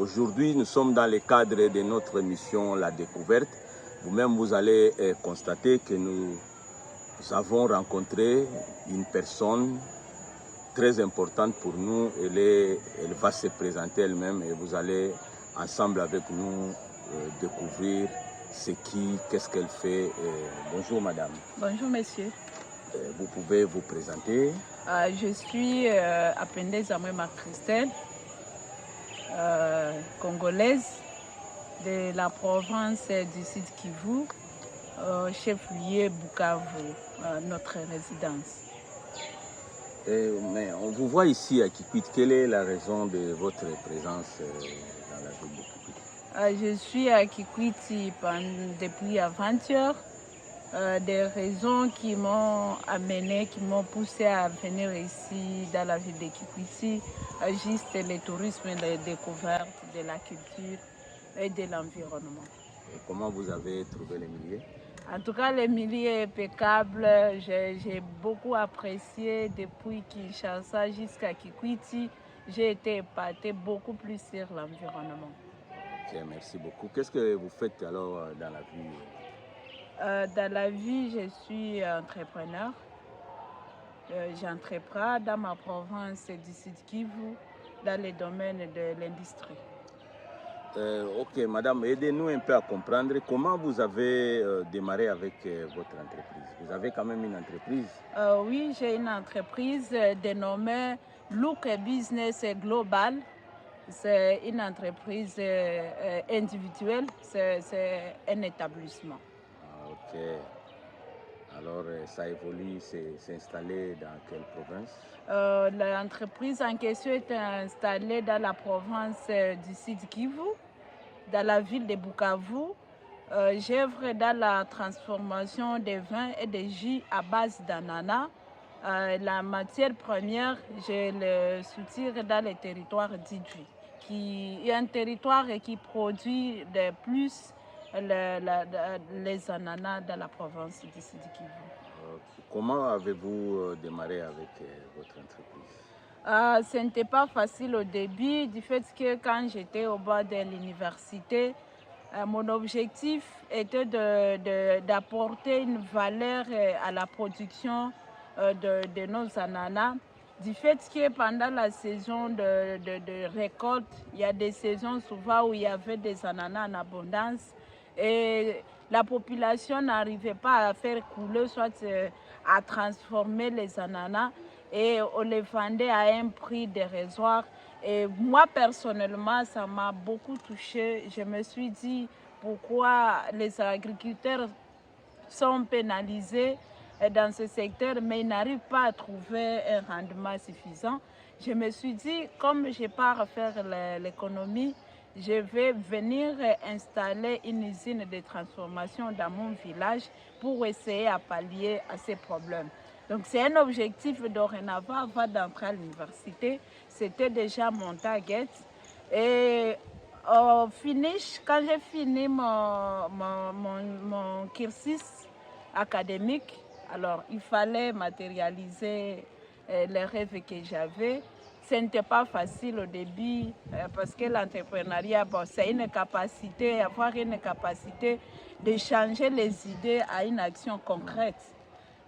Aujourd'hui, nous sommes dans le cadre de notre mission La Découverte. Vous-même, vous allez constater que nous avons rencontré une personne très importante pour nous. Elle va se présenter elle-même et vous allez ensemble avec nous découvrir qu'est-ce qu'elle fait. Bonjour madame. Bonjour monsieur. Vous pouvez vous présenter. Je suis Apendez Amwema Christelle, congolaise de la province du Sud Kivu, chef-lieu Bukavu, notre résidence. Mais on vous voit ici à Kikwit. Quelle est la raison de votre présence dans la ville de Kikwit? Je suis à Kikwit depuis avant-hier. Des raisons qui m'ont amené, qui m'ont poussé à venir ici dans la ville de Kikwit, juste le tourisme, les découvertes de la culture et de l'environnement. Et comment vous avez trouvé les milieu? En tout cas, le milieu est impeccable. J'ai beaucoup apprécié depuis Kinshasa jusqu'à Kikwit. J'ai été épatée beaucoup plus sur l'environnement. Ok, merci beaucoup. Qu'est-ce que vous faites alors dans la vie? Dans la vie, je suis entrepreneur. J'entreprends dans ma province du Sud Kivu, dans le domaine de l'industrie. Ok, madame, aidez-nous un peu à comprendre comment vous avez démarré avec votre entreprise. Vous avez quand même une entreprise? Oui, j'ai une entreprise dénommée Look Business Global. C'est une entreprise individuelle, c'est un établissement. Ok. Alors, ça évolue, c'est installé dans quelle province? L'entreprise en question est installée dans la province du Sud Kivu, dans la ville de Bukavu. J'œuvre dans la transformation des vins et des jus à base d'ananas. La matière première, je le soutire dans le territoire d'Idjui, qui est un territoire qui produit de plus les ananas dans la province du Sud Kivu. Comment avez-vous démarré avec votre entreprise? Ce n'était pas facile au début, du fait que quand j'étais au bas de l'université, mon objectif était d'apporter une valeur à la production de nos ananas. Du fait que pendant la saison de récolte, il y a des saisons souvent où il y avait des ananas en abondance et la population n'arrivait pas à faire couler, soit à transformer les ananas et on les vendait à un prix dérisoire. Et moi, personnellement, ça m'a beaucoup touchée. Je me suis dit pourquoi les agriculteurs sont pénalisés dans ce secteur, mais ils n'arrivent pas à trouver un rendement suffisant. Je me suis dit, comme je pars faire l'économie, je vais venir installer une usine de transformation dans mon village pour essayer à pallier à ces problèmes. Donc c'est un objectif dorénavant avant d'entrer à l'université. C'était déjà mon target. Et au finish, quand j'ai fini mon cursus académique, alors il fallait matérialiser les rêves que j'avais. Ce n'était pas facile au début parce que l'entrepreneuriat, bon, c'est une capacité, avoir une capacité de changer les idées à une action concrète.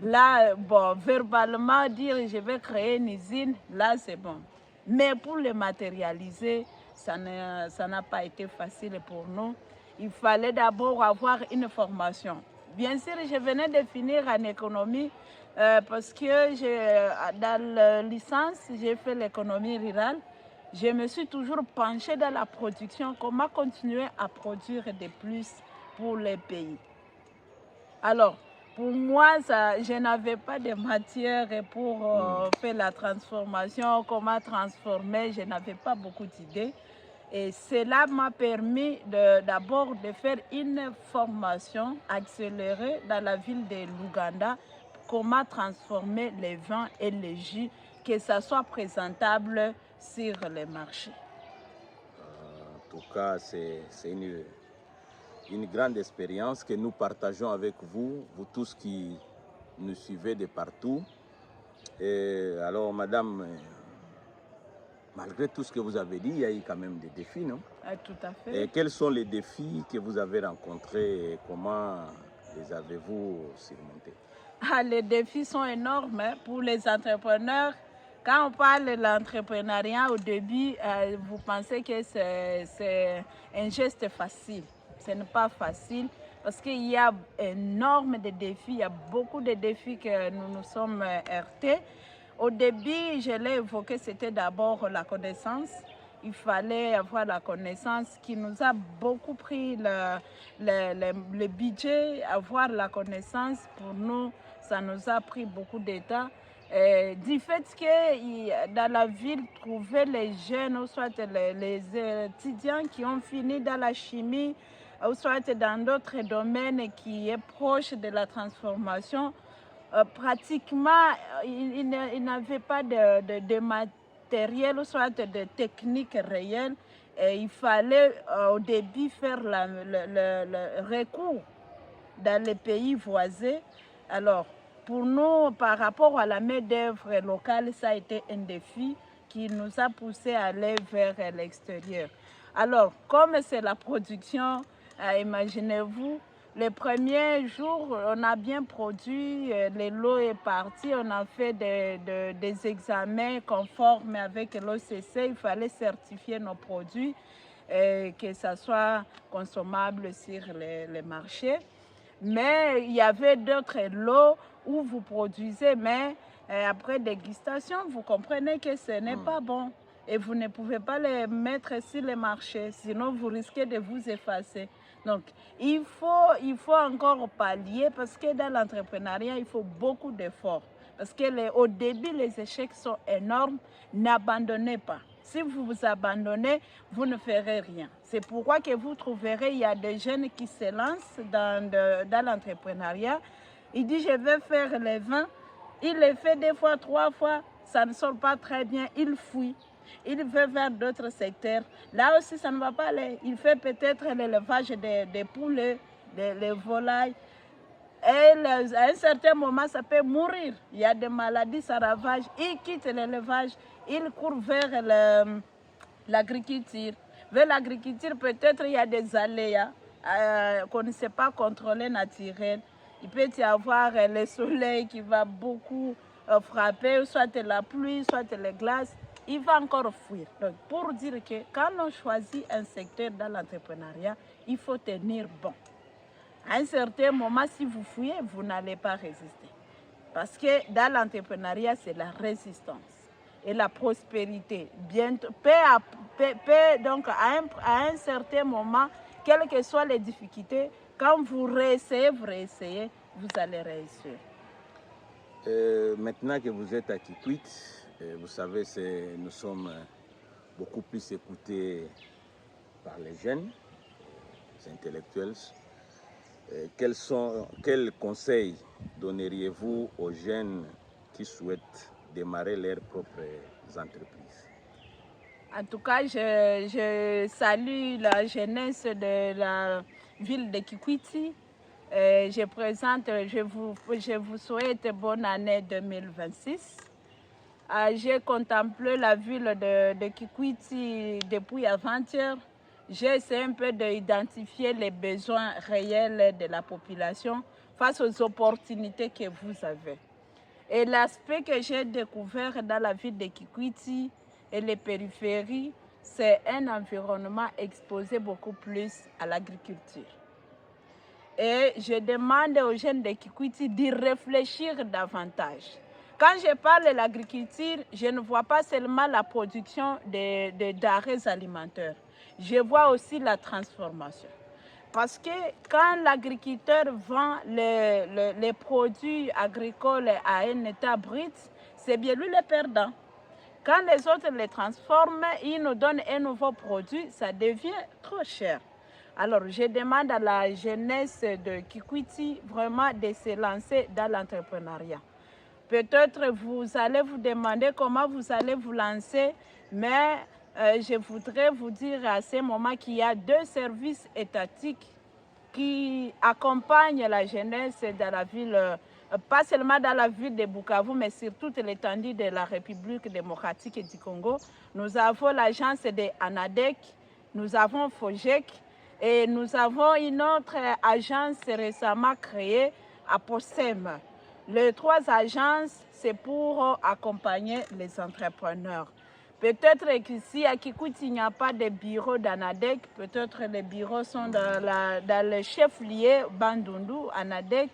Là, bon, verbalement dire je vais créer une usine, là c'est bon. Mais pour le matérialiser, ça n'a pas été facile pour nous. Il fallait d'abord avoir une formation. Bien sûr, je venais de finir en économie parce que dans la licence, j'ai fait l'économie rurale. Je me suis toujours penchée dans la production, comment continuer à produire de plus pour les pays. Alors, pour moi, je n'avais pas de matière pour faire la transformation, comment transformer, je n'avais pas beaucoup d'idées. Et cela m'a permis d'abord de faire une formation accélérée dans la ville de Luganda, comment transformer les vins et les jus, que ça soit présentable sur les marchés. En tout cas, c'est une grande expérience que nous partageons avec vous, vous tous qui nous suivez de partout. Et alors, madame, Malgré tout ce que vous avez dit, il y a eu quand même des défis, non? Tout à fait. Et quels sont les défis que vous avez rencontrés et comment les avez-vous surmontés? Les défis sont énormes pour les entrepreneurs. Quand on parle de l'entrepreneuriat au début, vous pensez que c'est un geste facile. Ce n'est pas facile parce qu'il y a énormément de défis. Il y a beaucoup de défis que nous nous sommes heurtés. Au début, je l'ai évoqué, c'était d'abord la connaissance. Il fallait avoir la connaissance qui nous a beaucoup pris le budget. Avoir la connaissance, pour nous, ça nous a pris beaucoup de temps. Du fait que dans la ville, trouver les jeunes, ou soit les étudiants qui ont fini dans la chimie, ou soit dans d'autres domaines qui est proche de la transformation, pratiquement, ils n'avaient pas de matériel, ou soit de technique réelle. Et il fallait au début faire le recours dans les pays voisins. Alors, pour nous, par rapport à la main-d'œuvre locale, ça a été un défi qui nous a poussé à aller vers l'extérieur. Alors, comme c'est la production, imaginez-vous, les premiers jours, on a bien produit, les lots est parti, on a fait des examens conformes avec l'OCC, il fallait certifier nos produits, que ça soit consommable sur les marchés. Mais il y avait d'autres lots où vous produisez, mais après dégustation, vous comprenez que ce n'est pas bon. Et vous ne pouvez pas les mettre sur les marchés, sinon vous risquez de vous effacer. Donc, il faut encore pallier parce que dans l'entrepreneuriat, il faut beaucoup d'efforts. Parce qu'au début, les échecs sont énormes. N'abandonnez pas. Si vous vous abandonnez, vous ne ferez rien. C'est pourquoi que vous trouverez, il y a des jeunes qui se lancent dans l'entrepreneuriat. Il dit, je vais faire les vins. Il les fait 2 fois, 3 fois. Ça ne sort pas très bien. Il fuit. Il veut vers d'autres secteurs. Là aussi, ça ne va pas aller. Il fait peut-être l'élevage des poulets, des volailles. Et à un certain moment, ça peut mourir. Il y a des maladies, ça ravage. Il quitte l'élevage, il court vers l'agriculture. Vers l'agriculture, peut-être il y a des aléas qu'on ne sait pas contrôler naturels. Il peut y avoir le soleil qui va beaucoup frapper, soit la pluie, soit les glaces. Il va encore fuir. Donc, pour dire que quand on choisit un secteur dans l'entrepreneuriat, il faut tenir bon. À un certain moment, si vous fouillez, vous n'allez pas résister. Parce que dans l'entrepreneuriat, c'est la résistance et la prospérité. Bientôt, donc à un certain moment, quelles que soient les difficultés, quand vous réessayez, vous allez réussir. Maintenant que vous êtes à Kikwit, vous savez, nous sommes beaucoup plus écoutés par les jeunes, les intellectuels. Quels conseils donneriez-vous aux jeunes qui souhaitent démarrer leurs propres entreprises? En tout cas, je salue la jeunesse de la ville de Kikwiti. Je vous souhaite bonne année 2026. J'ai contemplé la ville de Kikwiti depuis avant-hier. J'ai essayé un peu d'identifier les besoins réels de la population face aux opportunités que vous avez. Et l'aspect que j'ai découvert dans la ville de Kikwiti et les périphéries, c'est un environnement exposé beaucoup plus à l'agriculture. Et je demande aux jeunes de Kikwiti d'y réfléchir davantage. Quand je parle de l'agriculture, je ne vois pas seulement la production de denrées alimentaires. Je vois aussi la transformation. Parce que quand l'agriculteur vend les produits agricoles à un état brut, c'est bien lui le perdant. Quand les autres les transforment, ils nous donnent un nouveau produit, ça devient trop cher. Alors, je demande à la jeunesse de Kikwiti vraiment de se lancer dans l'entrepreneuriat. Peut-être vous allez vous demander comment vous allez vous lancer, mais je voudrais vous dire à ce moment qu'il y a 2 services étatiques qui accompagnent la jeunesse dans la ville pas seulement dans la ville de Bukavu, mais sur toute l'étendue de la République démocratique du Congo. Nous avons l'agence de ANADEC, nous avons FOGEC et nous avons une autre agence récemment créée à POSEM. Les 3 agences, c'est pour accompagner les entrepreneurs. Peut-être qu'ici, à Kikuiti, il n'y a pas de bureau d'ANADEC. Peut-être les bureaux sont dans le chef-lieu Bandundu, ANADEC.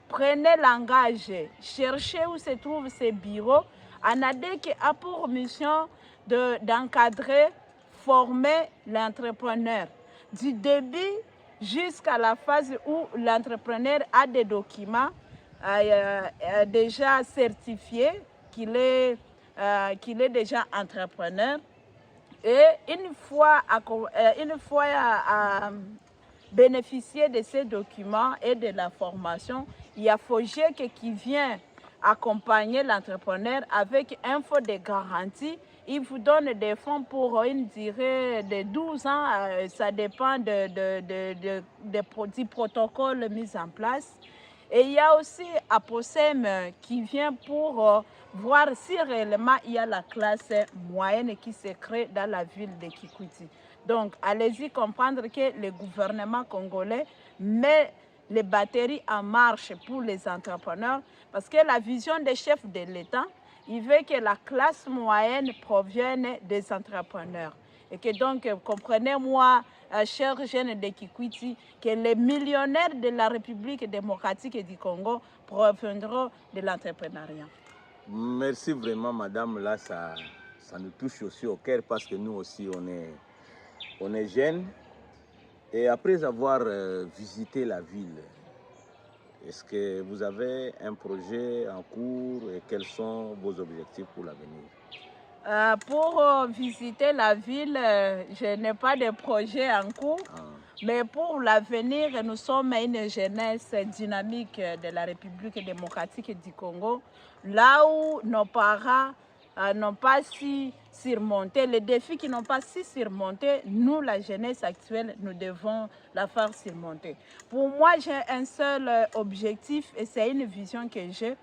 Prenez l'engagement, cherchez où se trouvent ces bureaux. ANADEC a pour mission d'encadrer, former l'entrepreneur. Du début jusqu'à la phase où l'entrepreneur a des documents déjà certifiés, qu'il est déjà entrepreneur. Et une fois bénéficier de ces documents et de la formation, il y a FOGEC qui vient accompagner l'entrepreneur avec un fonds de garantie. Il vous donne des fonds pour une durée de 12 ans, ça dépend du protocole mis en place. Et il y a aussi APOSEM qui vient pour voir si réellement il y a la classe moyenne qui se crée dans la ville de Kikuiti. Donc, allez-y comprendre que le gouvernement congolais met les batteries en marche pour les entrepreneurs parce que la vision des chefs de l'État, il veut que la classe moyenne provienne des entrepreneurs. Et que donc, comprenez-moi, chers jeunes de Kikuiti, que les millionnaires de la République démocratique du Congo proviendront de l'entrepreneuriat. Merci vraiment, madame. Là, ça nous touche aussi au cœur parce que nous aussi, on est jeunes. Et après avoir visité la ville, est-ce que vous avez un projet en cours et quels sont vos objectifs pour l'avenir? Pour visiter la ville, je n'ai pas de projet en cours, mais pour l'avenir, nous sommes une jeunesse dynamique de la République démocratique du Congo, là où nos parents n'ont pas su surmonter, les défis qui n'ont pas su surmonter, nous, la jeunesse actuelle, nous devons la faire surmonter. Pour moi, j'ai un seul objectif et c'est une vision que j'ai.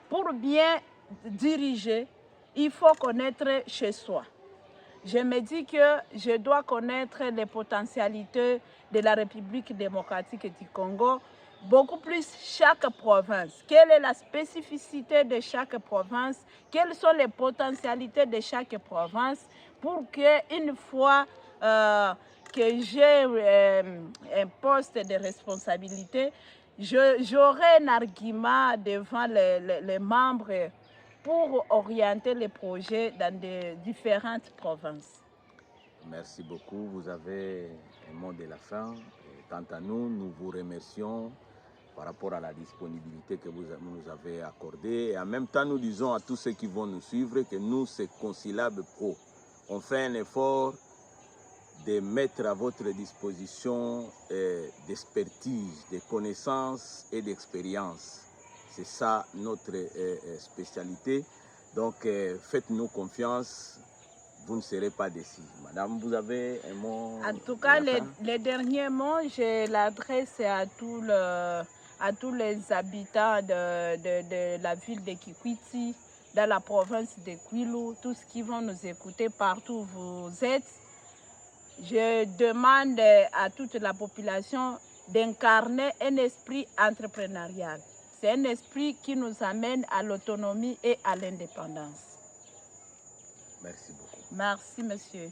Pour bien diriger, il faut connaître chez soi. Je me dis que je dois connaître les potentialités de la République démocratique du Congo, beaucoup plus chaque province. Quelle est la spécificité de chaque province? Quelles sont les potentialités de chaque province pour qu'une fois que j'ai un poste de responsabilité, j'aurai un argument devant les membres pour orienter les projets dans de différentes provinces. Merci beaucoup. Vous avez un mot de la fin. Et quant à nous, nous vous remercions par rapport à la disponibilité que vous nous avez accordée. Et en même temps, nous disons à tous ceux qui vont nous suivre que nous, c'est Concilab Pro. On fait un effort de mettre à votre disposition d'expertise, de connaissances et d'expérience. C'est ça notre spécialité. Donc, faites-nous confiance, vous ne serez pas déçus. Madame, vous avez un mot? En tout cas, les derniers mots, je l'adresse à tous les habitants de la ville de Kikuiti, dans la province de Kwilu, tous qui vont nous écouter partout où vous êtes. Je demande à toute la population d'incarner un esprit entrepreneurial. C'est un esprit qui nous amène à l'autonomie et à l'indépendance. Merci beaucoup. Merci, monsieur.